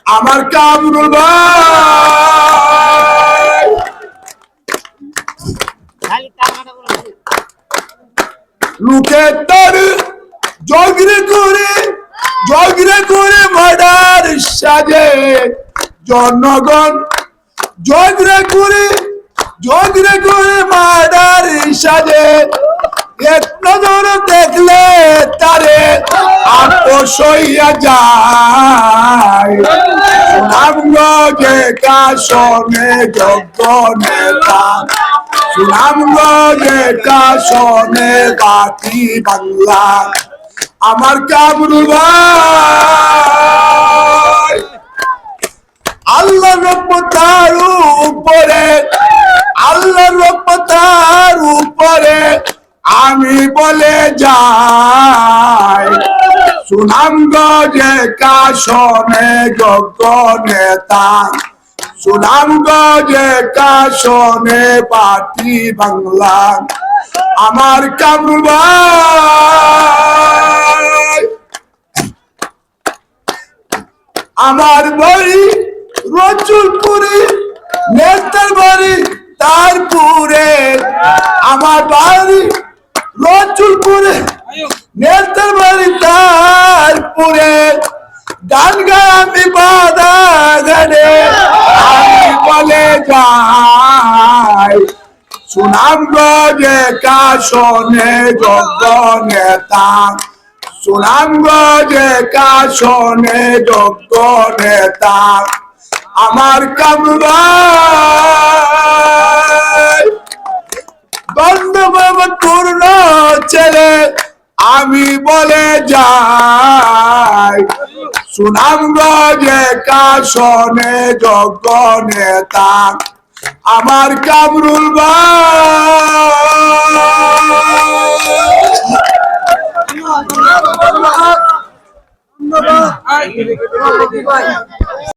আমার কামরুল ভাই লোকে তার জগরে করে মার্ডার সাজে জনগণ জগরে করে মার্ডার সাজে এক নজর দেখলে তারে আপোষ হইয়া যায় সুনামগঞ্জে কাশনে যোগ্য নেতা সুনামগঞ্জে কাশনে বাতি বাংলা আমার কামরুল ভাই আল্লাহর রহমতের উপরে আমি বলে যাই সুনামগঞ্জে কাশনে যোগ্য নেতা সুনামগঞ্জে কাশনে বাতি বাংলা আমার কামরুল ভাই আমার বাড়ি রসুলপুরে নেতার বাড়ি তারপুরে আমার বাড়ি রসুলপুরে নেতার বাড়ি তারপুরে গান গায় আমি বাধা গানে আমি বলে যাই সুনামগঞ্জে কাশনে যোগ্য নেতা সুনামগঞ্জে কাশনে যোগ্য নেতা আমার কামরুল ভাই বন্ধুবাবুর ছেলে আমি বলে যাই সুনামগঞ্জে কাশনে যোগ্য নেতা আমার কামরুল ভাই